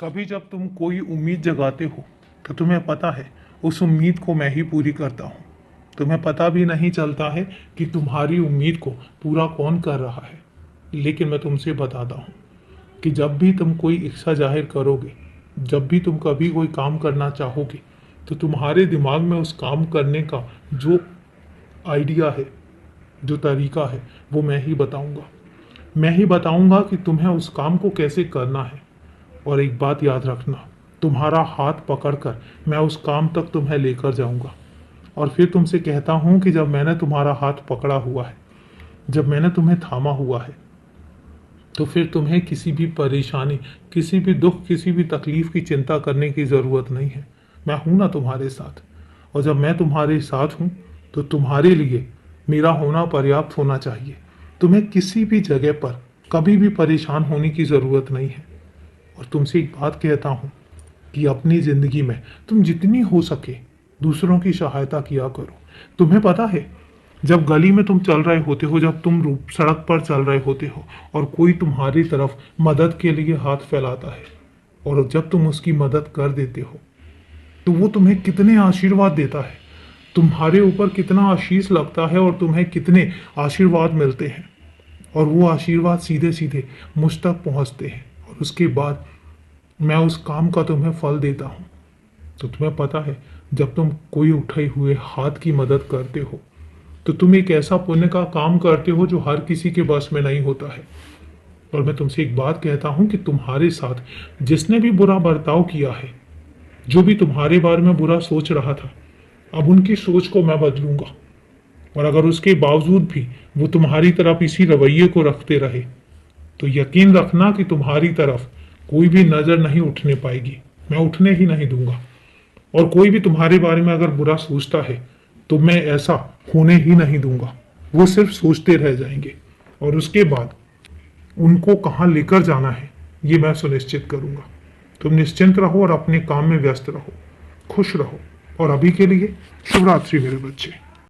कभी जब तुम कोई उम्मीद जगाते हो तो तुम्हें पता है उस उम्मीद को मैं ही पूरी करता हूँ। तुम्हें पता भी नहीं चलता है कि तुम्हारी उम्मीद को पूरा कौन कर रहा है। लेकिन मैं तुमसे बताता हूँ कि जब भी तुम कोई इच्छा जाहिर करोगे, जब भी तुम कभी कोई काम करना चाहोगे, तो तुम्हारे दिमाग में उस काम करने का जो आइडिया है, जो तरीका है, वो मैं ही बताऊंगा। मैं ही बताऊंगा कि तुम्हें उस काम को कैसे करना है। और एक बात याद रखना, तुम्हारा हाथ पकड़कर मैं उस काम तक तुम्हें लेकर जाऊंगा। और फिर तुमसे कहता हूं कि जब मैंने तुम्हारा हाथ पकड़ा हुआ है, जब मैंने तुम्हें थामा हुआ है, तो फिर तुम्हें किसी भी परेशानी, किसी भी दुख, किसी भी तकलीफ की चिंता करने की ज़रूरत नहीं है। मैं हूं ना तुम्हारे साथ। और जब मैं तुम्हारे साथ हूं तो तुम्हारे लिए मेरा होना पर्याप्त होना चाहिए। तुम्हें किसी भी जगह पर कभी भी परेशान होने की ज़रूरत नहीं है। और तुमसे एक बात कहता हूँ कि अपनी ज़िंदगी में तुम जितनी हो सके दूसरों की सहायता किया करो। तुम्हें पता है, जब गली में तुम चल रहे होते हो, जब तुम सड़क पर चल रहे होते हो और कोई तुम्हारी तरफ मदद के लिए हाथ फैलाता है और जब तुम उसकी मदद कर देते हो, तो वो तुम्हें कितने आशीर्वाद देता है, तुम्हारे ऊपर कितना आशीष लगता है और तुम्हें कितने आशीर्वाद मिलते हैं। और वो आशीर्वाद सीधे सीधे मुझ तक पहुंचते हैं और उसके बाद मैं उस काम का तुम्हें फल देता हूँ। तो तुम्हें पता है, जब तुम कोई उठे हुए हाथ की मदद करते हो तो तुम एक ऐसा पुण्य का काम करते हो जो हर किसी के बस में नहीं होता है। और मैं तुमसे एक बात कहता हूँ कि तुम्हारे साथ जिसने भी बुरा बर्ताव किया है, जो भी तुम्हारे बारे में बुरा सोच रहा था, अब उनकी सोच को मैं बदलूंगा। और अगर उसके बावजूद भी वो तुम्हारी तरफ इसी रवैये को रखते रहे, तो यकीन रखना कि तुम्हारी तरफ कोई भी नजर नहीं उठने पाएगी। मैं उठने ही नहीं दूंगा। और कोई भी तुम्हारे बारे में अगर बुरा सोचता है तो मैं ऐसा होने ही नहीं दूंगा। वो सिर्फ सोचते रह जाएंगे और उसके बाद उनको कहाँ लेकर जाना है ये मैं सुनिश्चित करूंगा। तुम निश्चिंत रहो और अपने काम में व्यस्त रहो, खुश रहो। और अभी के लिए शुभ रात्रि मेरे बच्चे।